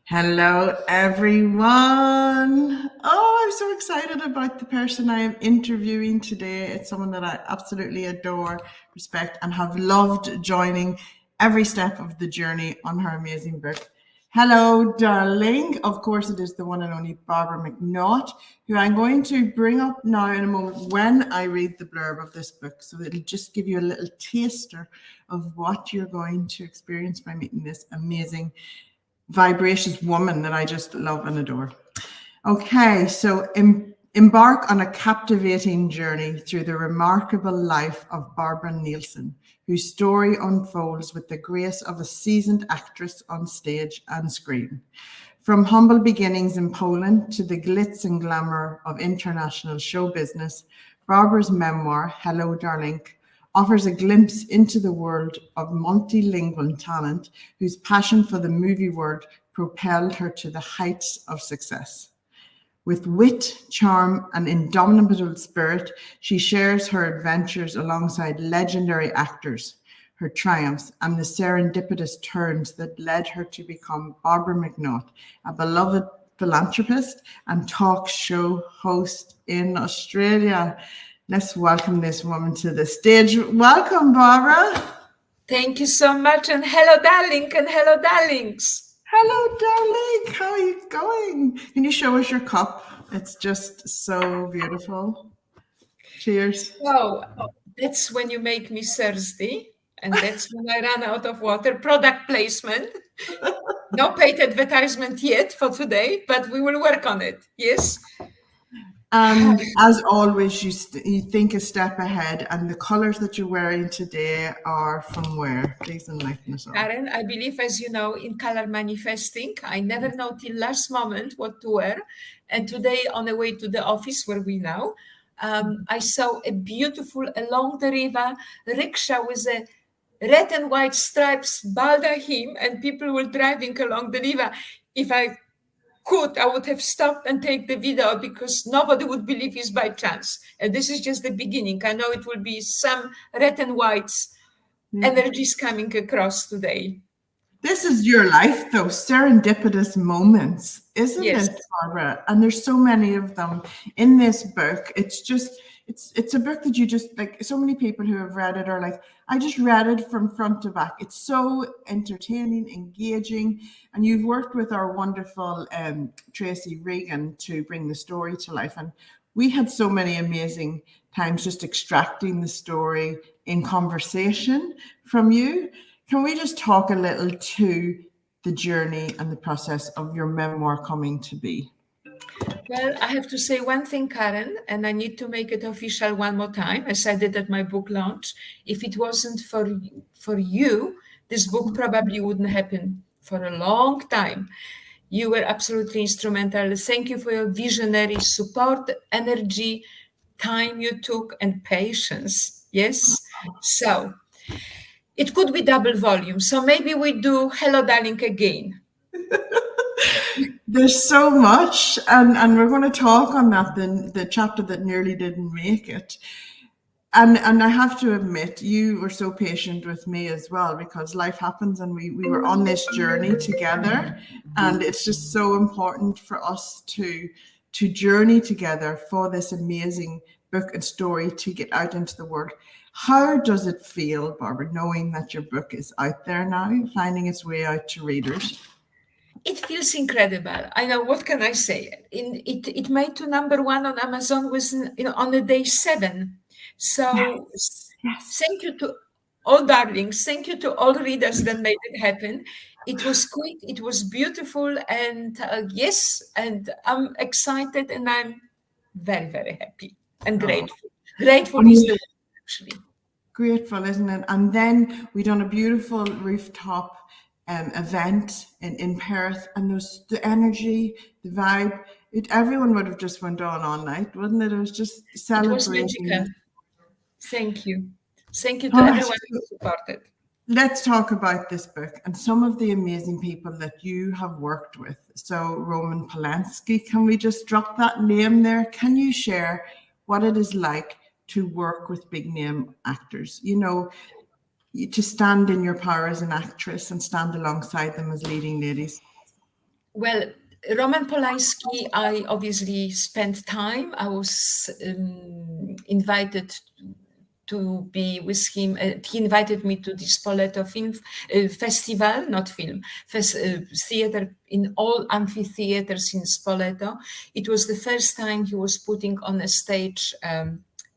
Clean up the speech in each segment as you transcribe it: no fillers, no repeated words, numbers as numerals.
Hello, everyone. Oh, I'm so excited about the person I am interviewing today. It's someone that I absolutely adore, respect, and have loved joining every step of the journey on her amazing book. Hello, Darling. Of course, it is the one and only Barbara McNaught, who I'm going to bring up now in a moment when I read the blurb of this book. So it'll just give you a little taster of what you're going to experience by meeting this amazing vibracious woman that I just love and adore. Okay, so embark on a captivating journey through the remarkable life of Barbara Nielsen, whose story unfolds with the grace of a seasoned actress on stage and screen. From humble beginnings in Poland to the glitz and glamour of international show business, Barbara's memoir, Hello Darlink, offers a glimpse into the world of multilingual talent whose passion for the movie world propelled her to the heights of success. With wit, charm, and indomitable spirit, she shares her adventures alongside legendary actors, her triumphs, and the serendipitous turns that led her to become Barbara McNaught, a beloved philanthropist and talk show host in Australia. Let's welcome this woman to the stage. Welcome, Barbara. Thank you so much. And hello, darling, and hello, darlings. Hello, darling. How are you going? Can you show us your cup? It's just so beautiful. Cheers. Oh, that's when you make me thirsty. And that's when I run out of water. Product placement. No paid advertisement yet for today, but we will work on it. Yes. And as always, you think a step ahead, and the colors that you're wearing today are from where? Please enlighten us all. Karen, I believe, as you know, in color manifesting, I never know till last moment what to wear. And today, on the way to the office where we now, I saw a beautiful along the river rickshaw with a red and white stripes baldachin, and people were driving along the river. If I could, I would have stopped and take the video because nobody would believe it's by chance. And this is just the beginning. I know it will be some red and whites energies coming across today. This is your life, though, serendipitous moments, isn't Yes. it, Barbara? And there's so many of them in this book. It's a book that you just like. So many people who have read it are like, I just read it from front to back. It's so entertaining, engaging, and you've worked with our wonderful Tracy Regan to bring the story to life. And we had so many amazing times just extracting the story in conversation from you. Can we just talk a little to the journey and the process of your memoir coming to be? Well, I have to say one thing, Karen, and I need to make it official one more time, as I did at my book launch. If it wasn't for you, this book probably wouldn't happen for a long time. You were absolutely instrumental. Thank you for your visionary support, energy, time you took, and patience. Yes? So it could be double volume. So maybe we do Hello Darling again. There's so much, and we're going to talk on that, the chapter that nearly didn't make it. And I have to admit, you were so patient with me as well, because life happens and we were on this journey together. And it's just so important for us to journey together for this amazing book and story to get out into the world. How does it feel, Barbara, knowing that your book is out there now, finding its way out to readers? It feels incredible. I know, what can I say? It made to #1 on Amazon on the day 7. So Yes. Thank you to all darlings. Thank you to all readers that made it happen. It was quick. It was beautiful. And yes, and I'm excited and I'm very, very happy and grateful. Grateful is the word, actually. Grateful, isn't it? And then we done a beautiful rooftop event in Perth, and there's the energy, the vibe. Everyone would have just went on all night, wouldn't it? It was just celebrating. It was magical. Thank you. Thank you to All right, everyone who supported. let's talk about this book and some of the amazing people that you have worked with. So Roman Polanski, can we just drop that name there? Can you share what it is like to work with big name actors? You know, to stand in your power as an actress and stand alongside them as leading ladies. Well, Roman Polanski, I obviously spent time. I was invited to be with him. He invited me to the Spoleto Film Festival, not film, theater in all amphitheaters in Spoleto. It was the first time he was putting on a stage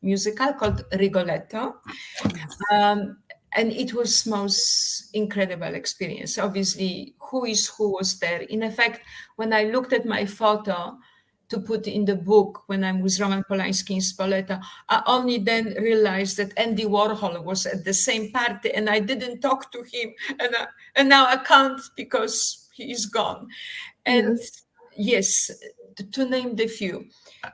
musical called Rigoletto. And it was most incredible experience. Obviously, who was there. In effect, when I looked at my photo to put in the book when I'm with Roman Polanski in Spoleto, I only then realized that Andy Warhol was at the same party and I didn't talk to him. And now I can't because he is gone. And yes, to name the few.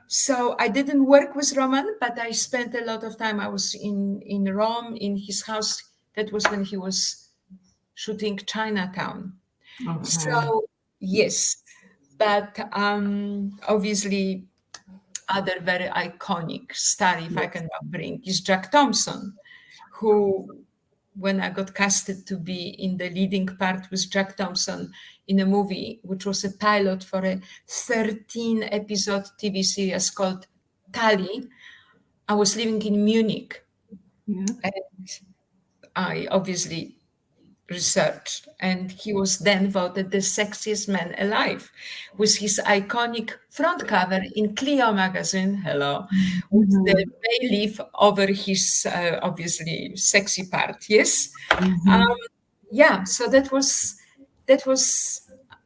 So I didn't work with Roman, but I spent a lot of time. I was in Rome, in his house. That was when he was shooting Chinatown. Okay. So yes, but obviously other very iconic star, if I cannot bring, is Jack Thompson, who, when I got casted to be in the leading part with Jack Thompson in a movie, which was a pilot for a 13-episode TV series called Tally, I was living in Munich. Yeah. And I obviously researched, and he was then voted the sexiest man alive with his iconic front cover in Clio magazine, hello, with the bay leaf over his obviously sexy part. Yes. Yeah, so that was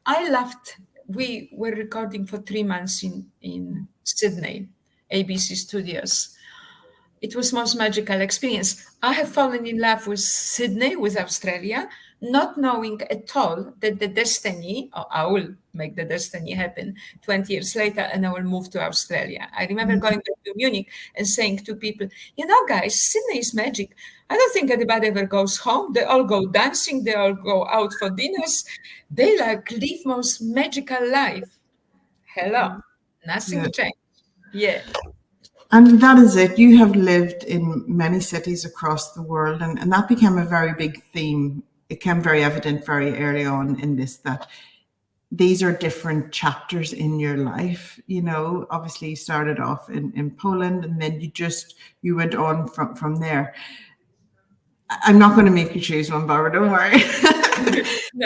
I loved. We were recording for 3 months in Sydney, ABC Studios. It was most magical experience. I have fallen in love with Sydney, with Australia, not knowing at all that the destiny, or I will make the destiny happen 20 years later and I will move to Australia. I remember going back to Munich and saying to people, you know, guys, Sydney is magic. I don't think anybody ever goes home. They all go dancing. They all go out for dinners. They like live most magical life. Hello, nothing changed. Yeah. And that is it. You have lived in many cities across the world, and that became a very big theme. It became very evident very early on in this that these are different chapters in your life. You know, obviously you started off in Poland and then you went on from there. I'm not going to make you choose one, Barbara, don't worry.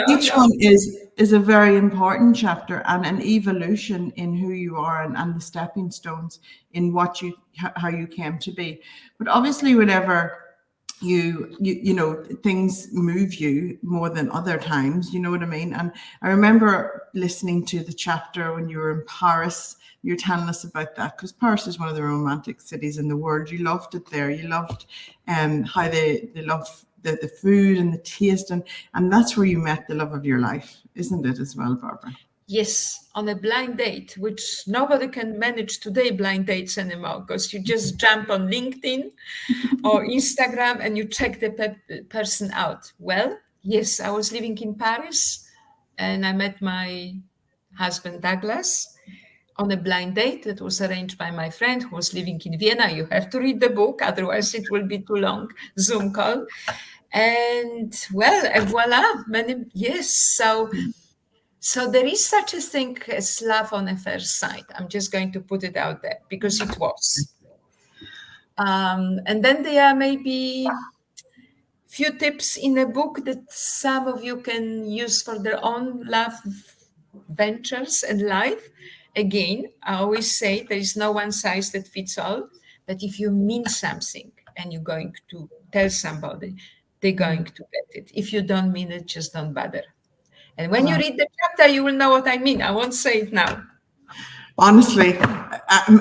Each one is a very important chapter and an evolution in who you are and the stepping stones in how you came to be. But obviously, whenever you know, things move you more than other times, you know what I mean? And I remember listening to the chapter when you were in Paris. You're telling us about that because Paris is one of the romantic cities in the world. You loved it there. You loved how they love the food and the taste, and that's where you met the love of your life, isn't it, as well, Barbara? Yes, on a blind date, which nobody can manage today, blind dates anymore, because you just jump on LinkedIn or Instagram and you check the person out. Well, yes, I was living in Paris and I met my husband, Douglas, on a blind date that was arranged by my friend who was living in Vienna. You have to read the book, otherwise it will be too long, Zoom call. And well, et voila, So there is such a thing as love on a first sight. I'm just going to put it out there because it was. And then there are maybe few tips in a book that some of you can use for their own love ventures and life. Again, I always say there is no one size that fits all, but if you mean something and you're going to tell somebody, they're going to get it. If you don't mean it, just don't bother. And when you read the chapter, you will know what I mean. I won't say it now. Honestly,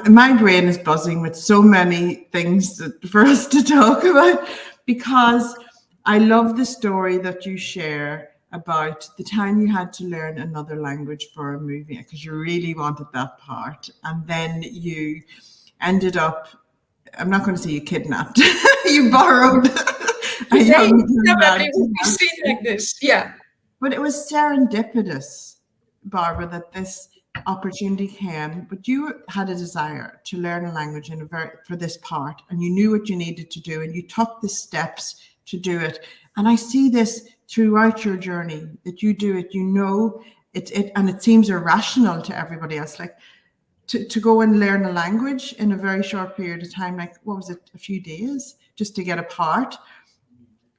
my brain is buzzing with so many things for us to talk about, because I love the story that you share about the time you had to learn another language for a movie because you really wanted that part. And then you ended up, I'm not going to say you kidnapped, you borrowed a young man. Would be seen like this, yeah. But it was serendipitous, Barbara, that this opportunity came, but you had a desire to learn a language for this part, and you knew what you needed to do, and you took the steps to do it. And I see this throughout your journey, that you do it, you know, and it seems irrational to everybody else. Like to go and learn a language in a very short period of time, like what was it, a few days, just to get a part.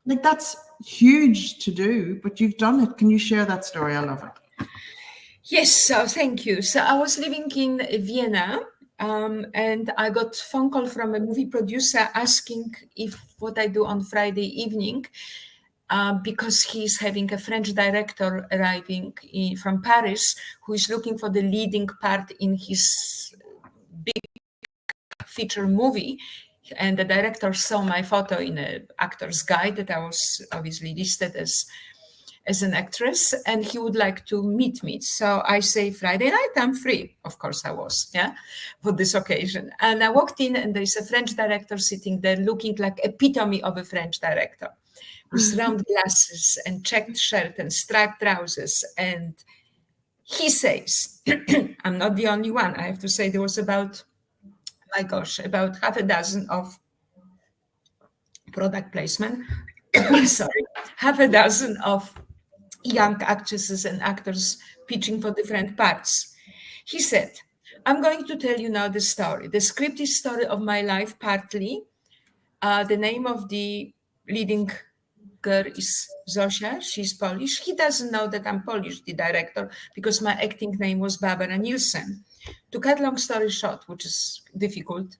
Like that's huge to do, but you've done it. Can you share that story? I love it. Yes, so thank you. So I was living in Vienna, and I got a phone call from a movie producer asking if what I do on Friday evening, because he's having a French director arriving from Paris who is looking for the leading part in his big feature movie. And the director saw my photo in an actor's guide that I was obviously listed as an actress, and he would like to meet me. So I say, Friday night, I'm free. Of course I was, yeah, for this occasion. And I walked in, and there's a French director sitting there looking like epitome of a French director, with round glasses and checked shirt and striped trousers. And he says, I'm not the only one. I have to say there was about half a dozen of product placement. Sorry, half a dozen of young actresses and actors pitching for different parts. He said, I'm going to tell you now the story. The script is story of my life, partly. The name of the leading girl is Zosia. She's Polish. He doesn't know that I'm Polish, the director, because my acting name was Barbara Nielsen. To cut long story short, which is difficult,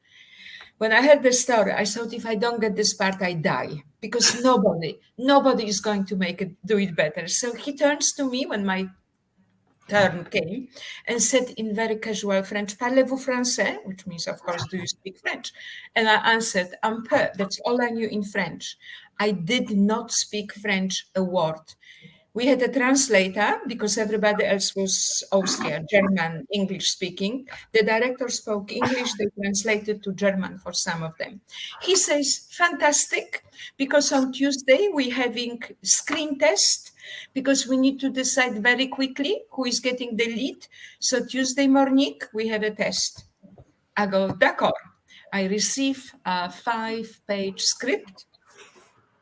when I heard the story, I thought if I don't get this part, I die, because nobody is going to do it better. So he turns to me when my turn came and said in very casual French, "Parlez-vous français?" which means, of course, do you speak French? And I answered, "Un peu." That's all I knew in French. I did not speak French a word. We had a translator because everybody else was Austrian, German, English speaking. The director spoke English, they translated to German for some of them. He says, fantastic, because on Tuesday we're having screen test because we need to decide very quickly who is getting the lead. So Tuesday morning we have a test. I go, d'accord. I receive a 5-page script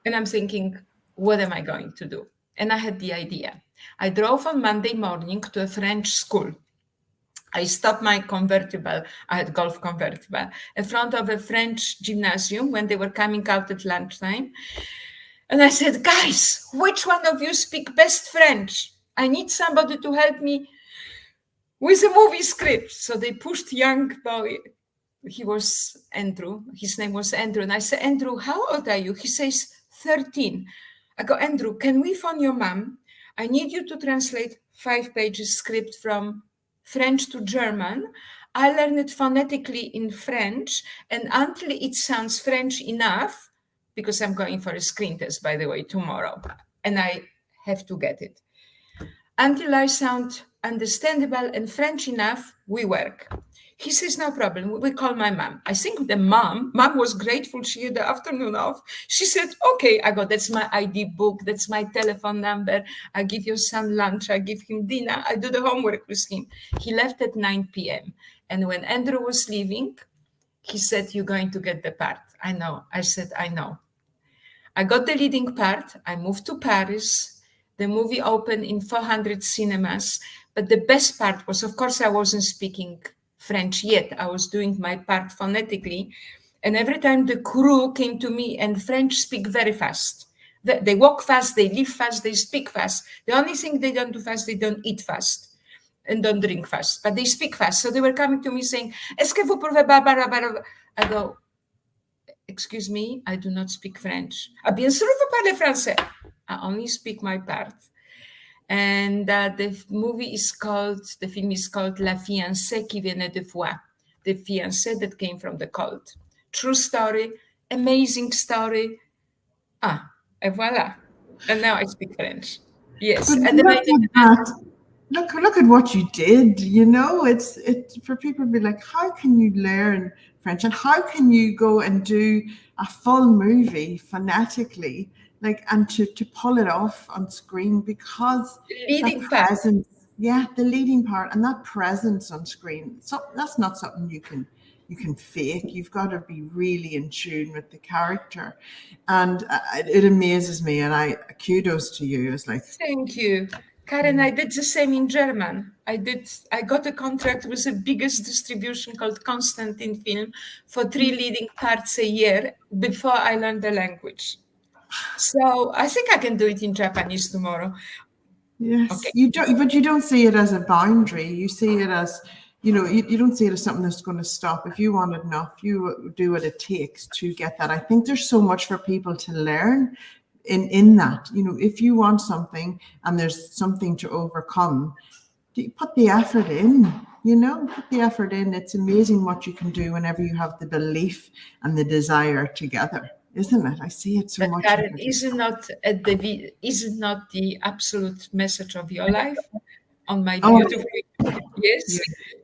and I'm thinking, what am I going to do? And I had the idea. I drove on Monday morning to a French school. I stopped my convertible, I had golf convertible, in front of a French gymnasium when they were coming out at lunchtime. And I said, guys, which one of you speak best French? I need somebody to help me with a movie script. So they pushed young boy. He was Andrew. His name was Andrew. And I said, Andrew, how old are you? He says, 13. I go, Andrew, can we phone your mom? I need you to translate 5 pages script from French to German. I learn it phonetically in French, and until it sounds French enough, because I'm going for a screen test, by the way, tomorrow, and I have to get it. Until I sound understandable and French enough, we work. He says, no problem. We call my mom. I think the mom was grateful. She had the afternoon off. She said, okay, I go, that's my ID book. That's my telephone number. I give your son lunch. I give him dinner. I do the homework with him. He left at 9 p.m. And when Andrew was leaving, he said, you're going to get the part. I know. I said, I know. I got the leading part. I moved to Paris. The movie opened in 400 cinemas. But the best part was, of course, I wasn't speaking French yet. I was doing my part phonetically. And every time the crew came to me, and French speak very fast. They walk fast, they live fast, they speak fast. The only thing they don't do fast, they don't eat fast and don't drink fast, but they speak fast. So they were coming to me saying, est-ce que vous pouvez Barbara? I go, excuse me, I do not speak French. Ah, bien sûr, vous parlez français. I only speak my part. And the film is called La fiancée qui venait de Foix, the fiancée that came from the cold. True story, amazing story. Et voilà. And now I speak French. Yes. But And then look at what you did. You know, it's for people to be like, how can you learn French and how can you go and do a full movie phonetically, like, and to pull it off on screen, because leading that presence, the leading part and that presence on screen. So that's not something you can fake. You've got to be really in tune with the character, and it amazes me. And I kudos to you. It's like, thank you. Karen, I did the same in German. I got a contract with the biggest distribution called Constantin Film for 3 leading parts a year before I learned the language. So I think I can do it in Japanese tomorrow. Yes, Okay. but you don't see it as a boundary. You see it as, you don't see it as something that's going to stop. If you want it enough, you do what it takes to get that. I think there's so much for people to learn in that. If you want something and there's something to overcome, put the effort in. Put the effort in. It's amazing what you can do whenever you have the belief and the desire together, isn't it? I see it so But much. Karen, is it not the absolute message of your life on my beautiful? Yes.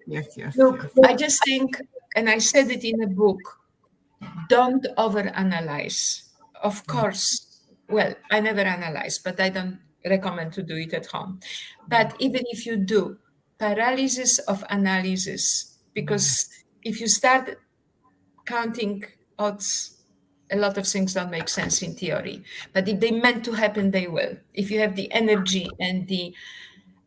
Yes. Look, I just think, and I said it in a book, don't overanalyze. Of course, well, I never analyze, but I don't recommend to do it at home. But even if you do, paralysis of analysis, because if you start counting odds, a lot of things don't make sense in theory. But if they meant to happen, they will. If you have the energy and the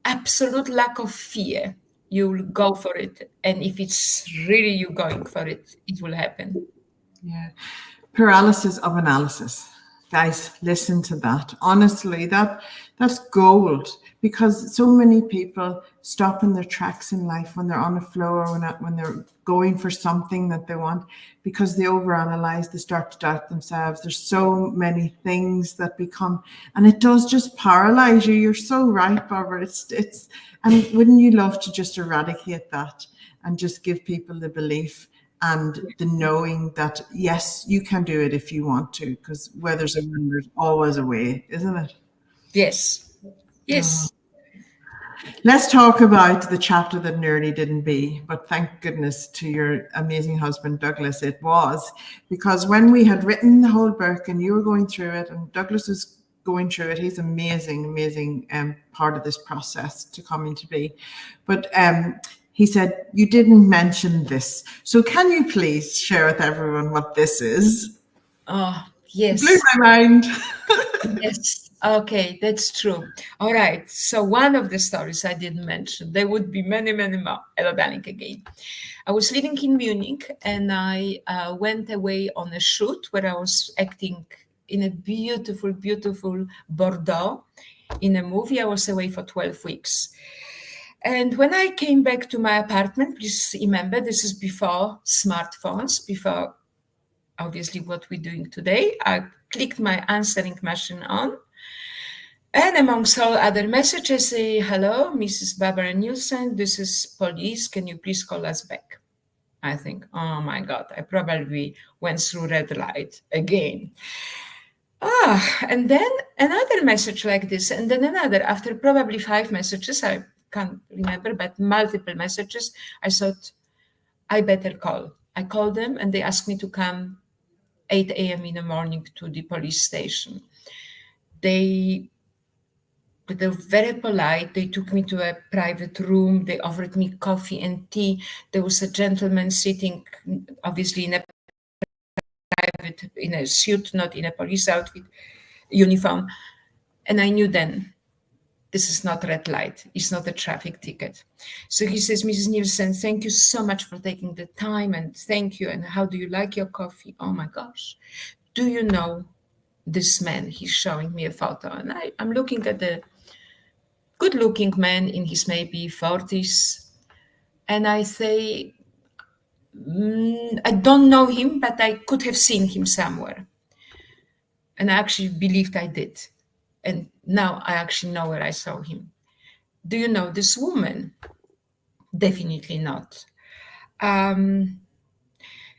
absolute lack of fear, you'll go for it. And if it's really you going for it, it will happen. Yeah. Paralysis of analysis. Guys, listen to that. Honestly, that's gold, because so many people stop in their tracks in life when they're on a flow, or when they're going for something that they want, because they overanalyze, they start to doubt themselves. There's so many things that become, and it does just paralyze you. You're so right, Barbara. And wouldn't you love to just eradicate that and just give people the belief and the knowing that, yes, you can do it if you want to, because where there's a will, there's always a way, isn't it? Yes. Let's talk about the chapter that nearly didn't be, but thank goodness to your amazing husband, Douglas, it was. Because when we had written the whole book and you were going through it and Douglas was going through it, he's amazing part of this process to coming to be. But he said, you didn't mention this. So can you please share with everyone what this is? Oh, yes. It blew my mind. Yes. Okay, that's true. All right. So one of the stories I didn't mention, there would be many more. Hello Darlink again. I was living in Munich and I went away on a shoot where I was acting in a beautiful Bordeaux in a movie. I was away for 12 weeks. And when I came back to my apartment, please remember, this is before smartphones, before obviously what we're doing today. I clicked my answering machine on. And amongst all other messages, say, hello, Mrs. Barbara Nielsen, this is police. Can you please call us back? I think, oh my God, I probably went through red light again. And then another message like this, and then another. After probably 5 messages, I can't remember, but multiple messages, I thought, I better call. I called them and they asked me to come 8 a.m. in the morning to the police station. They were very polite. They took me to a private room. They offered me coffee and tea. There was a gentleman sitting, obviously in a suit, not in a police outfit, uniform. And I knew then, this is not red light. It's not a traffic ticket. So he says, Mrs. Nielsen, thank you so much for taking the time, and thank you. And how do you like your coffee? Oh my gosh. Do you know this man? He's showing me a photo. And I'm looking at the good-looking man in his maybe 40s. And I say, I don't know him, but I could have seen him somewhere. And I actually believed I did. And now I actually know where I saw him. Do you know this woman? Definitely not.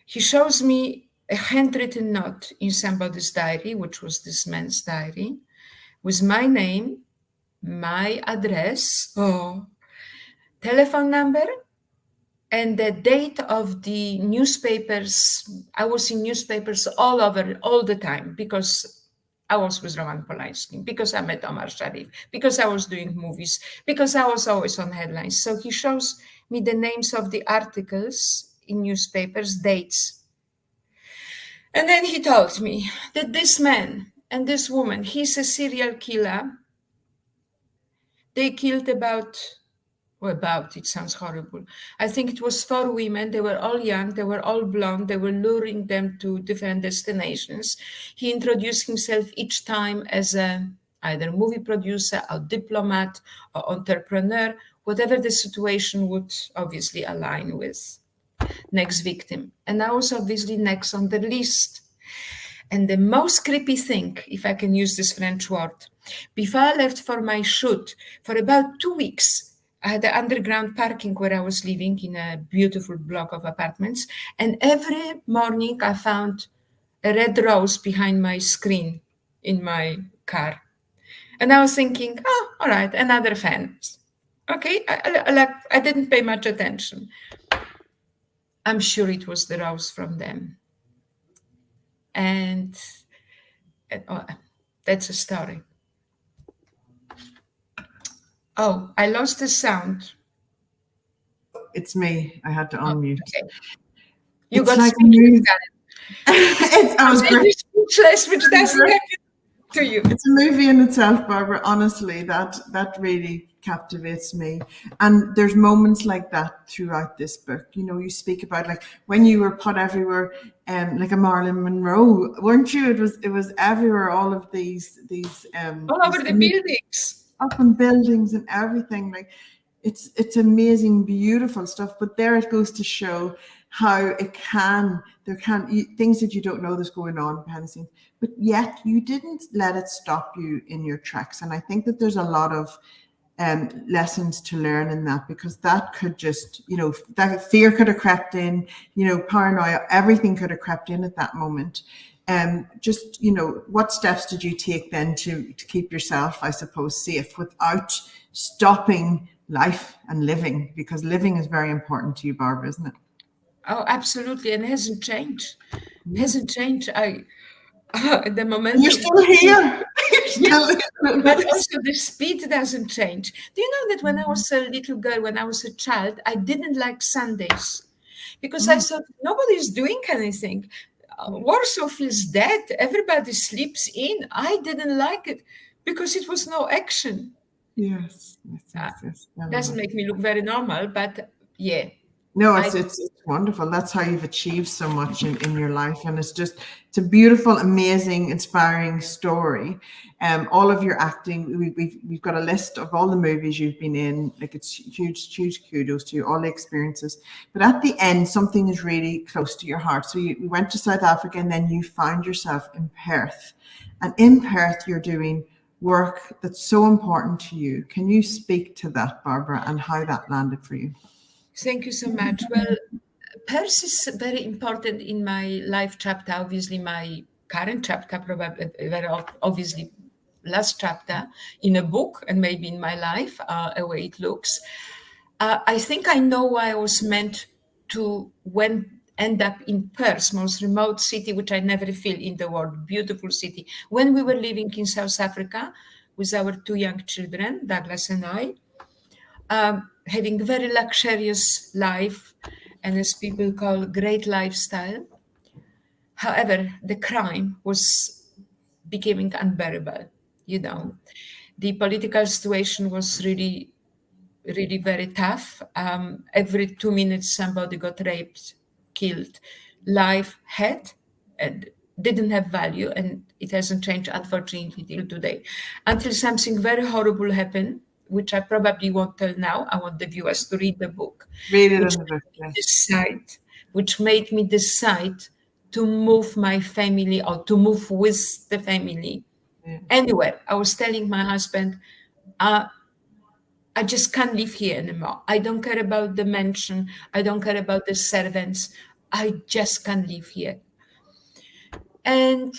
He shows me a handwritten note in somebody's diary, which was this man's diary, with my name, my address, telephone number, and the date of the newspapers. I was in newspapers all over, all the time, because I was with Roman Polanski, because I met Omar Sharif, because I was doing movies, because I was always on headlines. So he shows me the names of the articles in newspapers, dates. And then he told me that this man and this woman, he's a serial killer, They killed it sounds horrible. I think it was 4 women. They were all young. They were all blonde. They were luring them to different destinations. He introduced himself each time as either movie producer or diplomat or entrepreneur, whatever the situation would obviously align with. Next victim. And I was obviously next on the list. And the most creepy thing, if I can use this French word, before I left for my shoot, for about 2 weeks, I had the underground parking where I was living in a beautiful block of apartments. And every morning I found a red rose behind my screen in my car. And I was thinking, oh, all right, another fan. Okay, I didn't pay much attention. I'm sure it was the rose from them. And that's a story. Oh, I lost the sound. It's me. I had to unmute. Okay. You It's got like speechless. I was great. Speechless, which doesn't happen to you. It's a movie in itself, Barbara. Honestly, that really captivates me. And there's moments like that throughout this book. You know, you speak about like when you were put everywhere, like a Marilyn Monroe, weren't you? It was everywhere. All of these all over the buildings, up in buildings and everything. Like it's amazing, beautiful stuff. But there it goes to show how things that you don't know that's going on behind the scenes, but yet you didn't let it stop you in your tracks. And I think that there's a lot of lessons to learn in that, because that could just, that fear could have crept in, paranoia, everything could have crept in at that moment. Just, what steps did you take then to keep yourself, I suppose, safe without stopping life and living? Because living is very important to you, Barbara, isn't it? Oh, absolutely. And it hasn't changed. It hasn't changed. At the moment, you're still here. But also the speed doesn't change. Do you know that when I was a little girl, when I was a child, I didn't like Sundays because I thought nobody's doing anything. Warsaw feels dead. Everybody sleeps in. I didn't like it because it was no action. Yes. Doesn't make me look very normal, but yeah. No, it's wonderful. That's how you've achieved so much in your life. And it's a beautiful, amazing, inspiring story. All of your acting, we've got a list of all the movies you've been in. Like, it's huge kudos to you, all the experiences. But at the end, something is really close to your heart. So you went to South Africa and then you found yourself in Perth. And in Perth, you're doing work that's so important to you. Can you speak to that, Barbara, and how that landed for you? Thank you so much. Well, Perth is very important in my life chapter, obviously my current chapter, probably very obviously last chapter in a book, and maybe in my life, the way it looks. I think I know why I was meant to end up in Perth, most remote city, which I never feel in the world, beautiful city. When we were living in South Africa with our 2 young children, Douglas and I, having a very luxurious life, and as people call, great lifestyle. However, the crime was becoming unbearable. The political situation was really, really very tough. Every 2 minutes, somebody got raped, killed. Life had and didn't have value, and it hasn't changed, unfortunately, till today. Until something very horrible happened, which I probably won't tell now. I want the viewers to read the book. Read it in the book, which made me decide to move my family, or to move with the family. Yeah. Anyway, I was telling my husband, I just can't live here anymore. I don't care about the mansion. I don't care about the servants. I just can't live here. And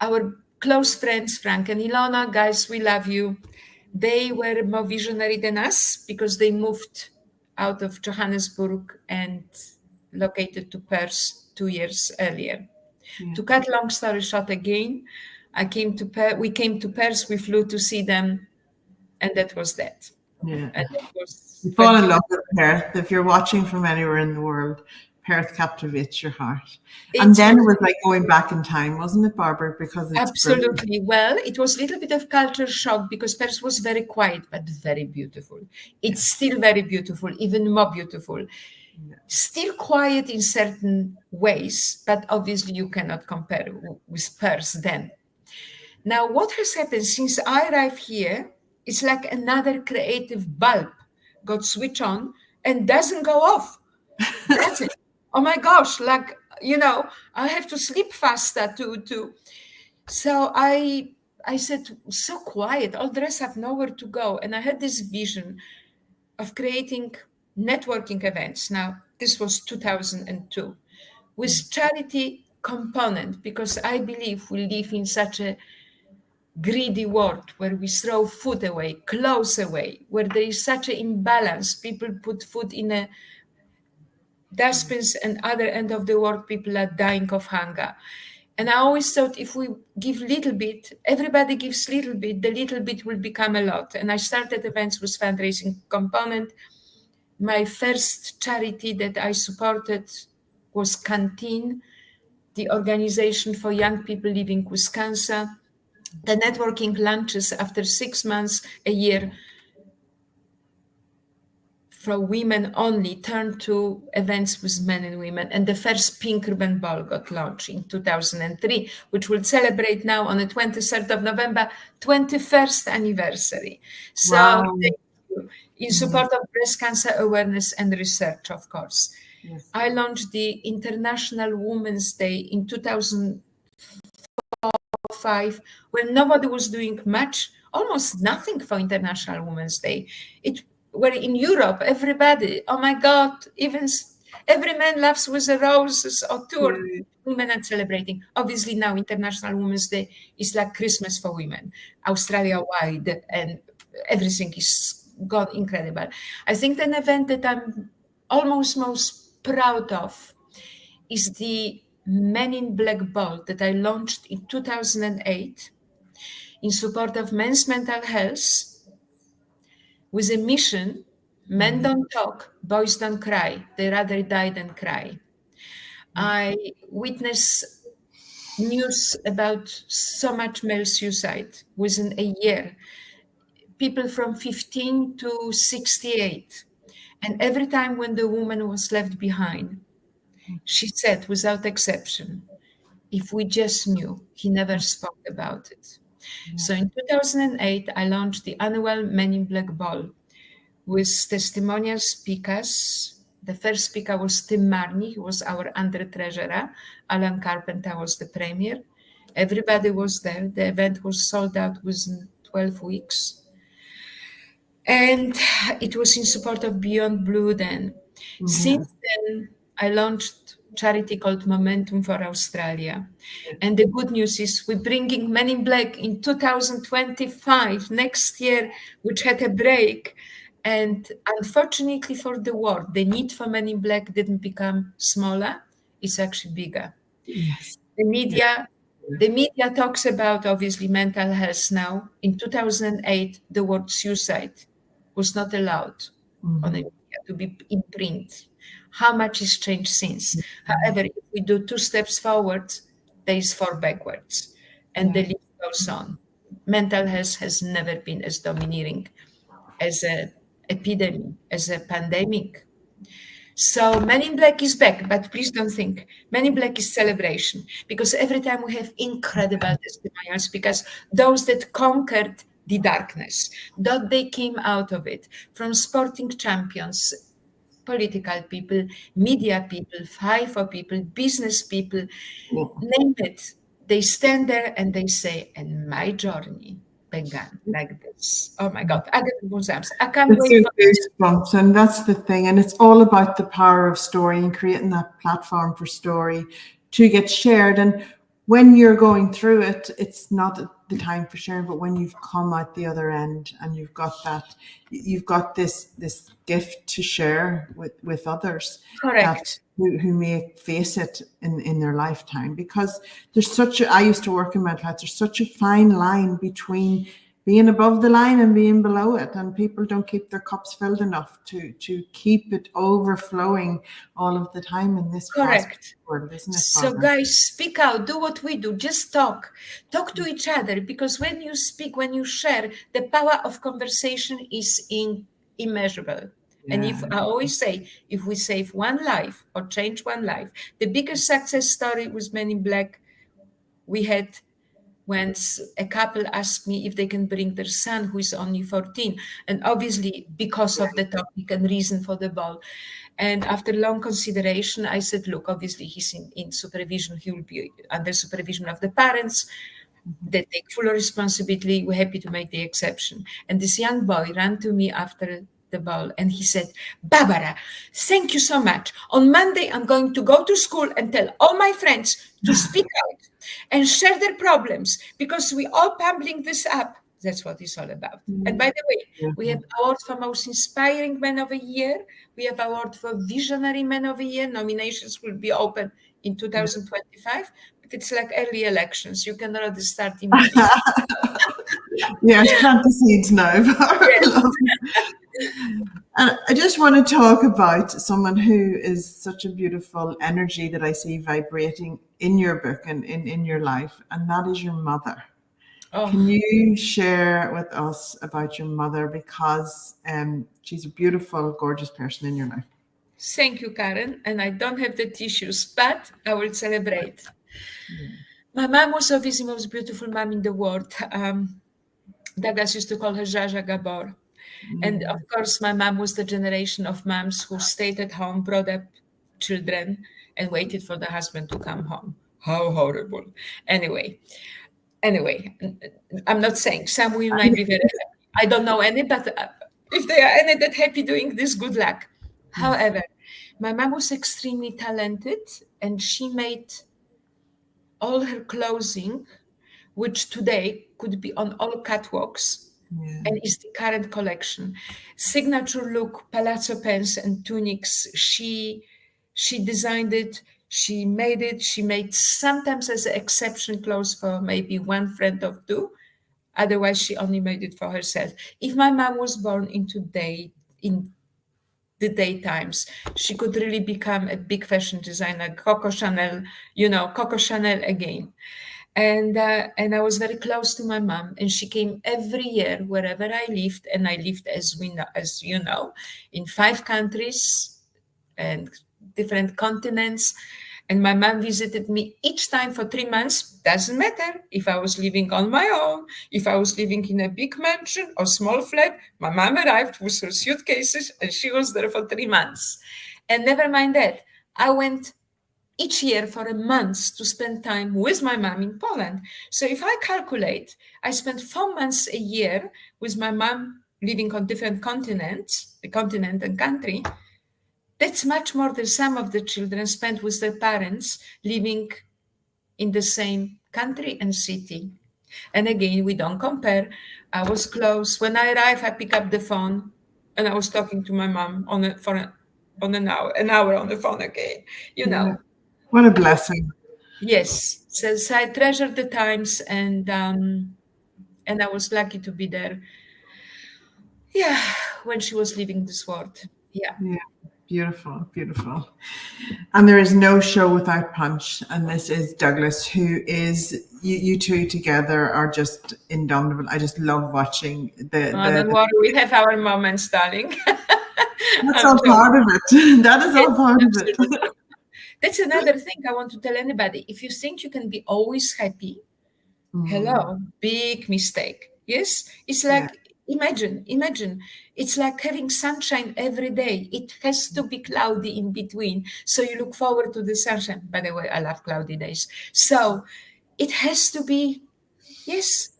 our close friends, Frank and Ilona, guys, we love you. They were more visionary than us because they moved out of Johannesburg and located to Perth 2 years earlier. Yeah. To cut long story short again, we came to Perth, we flew to see them, and that was that. Yeah. And that was fall in love with Perth. If you're watching from anywhere in the world, Perth captivates your heart. And then it was like going back in time, wasn't it, Barbara? Because it's absolutely brilliant. Well, it was a little bit of culture shock because Perth was very quiet, but very beautiful. It's still very beautiful, even more beautiful. Still quiet in certain ways, but obviously you cannot compare with Perth then. Now, what has happened since I arrived here, it's like another creative bulb got switched on and doesn't go off. That's it. Oh my gosh, like, I have to sleep faster to. So I said, so quiet, all dressed up, nowhere to go. And I had this vision of creating networking events. Now, this was 2002 with charity component, because I believe we live in such a greedy world where we throw food away, clothes away, where there is such an imbalance. People put food in a dustbins, and other end of the world, people are dying of hunger. And I always thought if we give little bit, everybody gives little bit, the little bit will become a lot. And I started events with fundraising component. My first charity that I supported was Canteen, the organization for young people living with cancer. The networking lunches after 6 months, a year, for women only, turned to events with men and women. And the first Pink Ribbon Ball got launched in 2003, which will celebrate now on the 23rd of November, 21st anniversary. So thank you. In support of breast cancer awareness and research, of course. Yes. I launched the International Women's Day in 2005, when nobody was doing much, almost nothing for International Women's Day. Where in Europe, everybody, oh my God, even every man laughs with the roses or two or women are celebrating. Obviously now International Women's Day is like Christmas for women, Australia-wide, and everything is gone incredible. I think an event that I'm almost most proud of is the Men in Black Ball that I launched in 2008 in support of men's mental health, with a mission: men don't talk, boys don't cry. They rather die than cry. I witnessed news about so much male suicide within a year. People from 15 to 68. And every time when the woman was left behind, she said, without exception, if we just knew, he never spoke about it. So in 2008, I launched the annual Men in Black Ball with testimonial speakers. The first speaker was Tim Marney, who was our under-treasurer. Alan Carpenter was the premier. Everybody was there. The event was sold out within 12 weeks. And it was in support of Beyond Blue then. Mm-hmm. Since then, I launched a charity called Momentum for Australia. And the good news is we're bringing Men in Black in 2025, next year, which had a break. And unfortunately for the world, the need for Men in Black didn't become smaller. It's actually bigger. Yes. The media talks about, obviously, mental health now. In 2008, the word suicide was not allowed on the media to be in print. How much has changed since? However, if we do 2 steps forward, there is 4 backwards. And the list goes on. Mental health has never been as domineering as an epidemic, as a pandemic. So Men in Black is back, but please don't think Men in Black is celebration, because every time we have incredible testimonials, because those that conquered the darkness, that they came out of it, from sporting champions, political people, media people, FIFO people, business people, name it. They stand there and they say, and my journey began like this. Oh my God, I get goosebumps. I can't wait for goosebumps, and that's the thing. And it's all about the power of story and creating that platform for story to get shared. And when you're going through it, it's not the time for sharing, but when you've come out the other end and you've got this gift to share with others. Correct. Who may face it in their lifetime, because there's I used to work in mental health, there's such a fine line between being above the line and being below it, and people don't keep their cups filled enough to keep it overflowing all of the time in this fast Correct. world, isn't it, So Barbara? guys, speak out, do what we do, just talk to each other, because when you speak, when you share, the power of conversation is immeasurable. And if Yeah. I always say, if we save one life or change one life, the biggest success story with Men in Black we had when a couple asked me if they can bring their son who is only 14, and obviously because of the topic and reason for the ball. And after long consideration, I said, look, obviously he's in supervision, he will be under supervision of the parents. They take full responsibility. We're happy to make the exception. And this young boy ran to me after the ball and he said, Barbara, thank you so much. On Monday, I'm going to go to school and tell all my friends to speak out and share their problems, because we all pumping this up. That's what it's all about. And by the way, we have award for most inspiring man of the year. We have award for visionary man of the year. Nominations will be open in 2025, but it's like early elections. You can already start immediately. Yes, plant the seeds now. Yes. And I just want to talk about someone who is such a beautiful energy that I see vibrating in your book and in your life, and that is your mother. Oh, Can you share with us about your mother, because she's a beautiful, gorgeous person in your life? thank you, Karen. And I don't have the tissues, but I will celebrate. My mom was obviously the most beautiful mom in the world. Douglas used to call her Jaja Gabor. And of course, my mom was the generation of moms who stayed at home, brought up children, and waited for the husband to come home. How horrible. Anyway, I'm not saying some women might be very happy. I don't know any, but if they are any that happy doing this, good luck. However, my mom was extremely talented, and she made all her clothing, which today could be on all catwalks, and is the current collection. Signature look, palazzo pants and tunics. She designed it. She made it. She made sometimes as an exception clothes for maybe one friend or two. Otherwise, she only made it for herself. If my mom was born in the daytimes, she could really become a big fashion designer, Coco Chanel, Coco Chanel again. And I was very close to my mom, and she came every year wherever I lived, and I lived, as you know, in 5 countries and different continents. And my mom visited me each time for 3 months. Doesn't matter if I was living on my own, if I was living in a big mansion or small flat. My mom arrived with her suitcases, and she was there for 3 months. And never mind that, I went each year for a month to spend time with my mom in Poland. So if I calculate, I spent 4 months a year with my mom living on different continents, the continent and country. That's much more than some of the children spent with their parents living in the same country and city. And again, we don't compare. I was close. When I arrived, I picked up the phone and I was talking to my mom on an hour on the phone again, What a blessing. Yes, so I treasured the times, and I was lucky to be there. Yeah, when she was leaving this world. Yeah. Beautiful, beautiful. And there is no show without punch. And this is Douglas, who is, you two together are just indomitable. I just love watching Don't worry, we have our moments, darling. That's all part of it. That is all part of it. That's another thing I want to tell anybody. If you think you can be always happy, hello, big mistake. Yes, it's like, imagine, it's like having sunshine every day. It has to be cloudy in between. So you look forward to the sunshine. By the way, I love cloudy days. So it has to be, yes,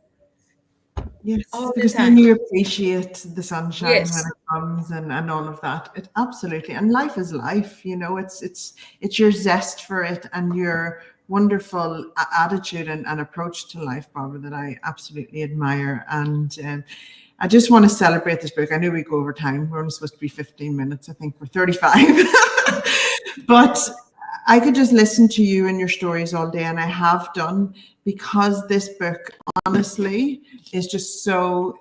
all because the time. then you appreciate the sunshine when Yes. it comes and all of that. It absolutely, and life is life, it's your zest for it and your wonderful attitude and approach to life, Barbara, that I absolutely admire. And I just want to celebrate this book. I know we go over time. We're only supposed to be 15 minutes. I think we're 35. But I could just listen to you and your stories all day, and I have done, because this book, honestly, is just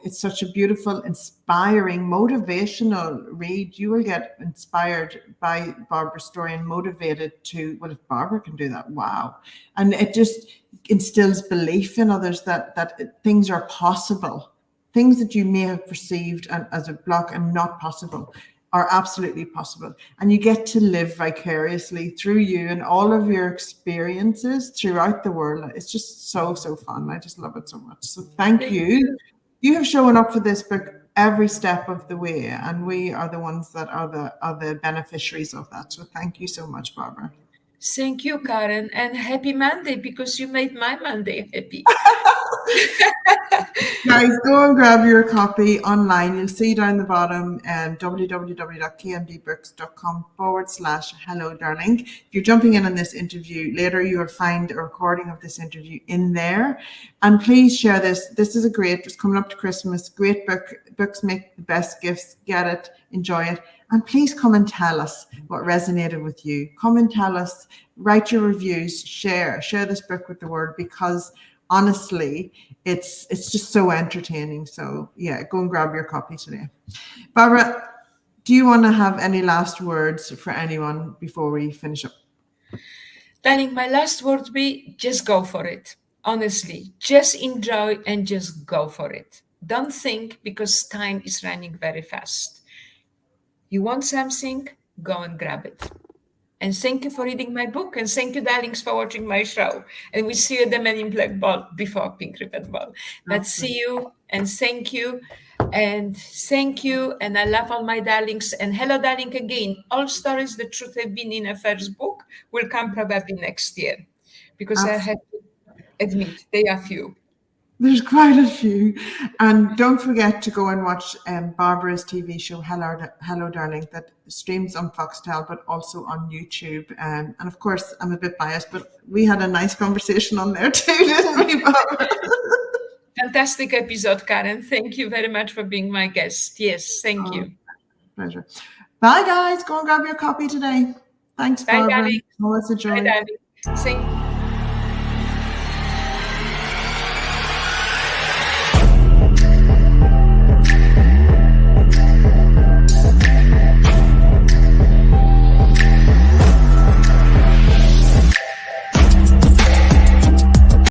it's such a beautiful, inspiring, motivational read. You will get inspired by Barbara's story and motivated to, well, if Barbara can do that, wow. And it just instills belief in others that things are possible. Things that you may have perceived as a block and not possible are absolutely possible. And you get to live vicariously through you and all of your experiences throughout the world. It's just so fun. I just love it so much. So thank you. You have shown up for this book every step of the way, and we are the ones that are the beneficiaries of that. So thank you so much, Barbara. Thank you, Karen, and happy Monday, because you made my Monday happy. Guys, go and grab your copy online. You'll see down the bottom www.kmdbooks.com/Hello Darlink. If you're jumping in on this interview later, you will find a recording of this interview in there. And please share this. This is it's coming up to Christmas. Great book. Books make the best gifts. Get it, enjoy it. And please come and tell us what resonated with you. Come and tell us, write your reviews, share this book with the world, because honestly, it's just so entertaining. So yeah, go and grab your copy today. Barbara, do you want to have any last words for anyone before we finish up? Darling, my last word would be just go for it. Honestly, just enjoy and just go for it. Don't think, because time is running very fast. You want something, go and grab it. And thank you for reading my book. And thank you, darlings, for watching my show. And we see you at the Men in Black Ball before Pink Ribbon Ball. But see you, and thank you. And thank you. And I love all my darlings. And Hello Darlink again. All stories that should have been in a first book will come probably next year. Because I have to admit, they are few. There's quite a few. And don't forget to go and watch Barbara's TV show, Hello Darling, that streams on Foxtel, but also on YouTube. And of course, I'm a bit biased, but we had a nice conversation on there too, didn't we, Barbara? Fantastic episode, Karen. Thank you very much for being my guest. Yes, thank you. Pleasure. Bye, guys. Go and grab your copy today. Thanks, Barbara. Bye, darling. Always a joy. Bye, darling. Thank you.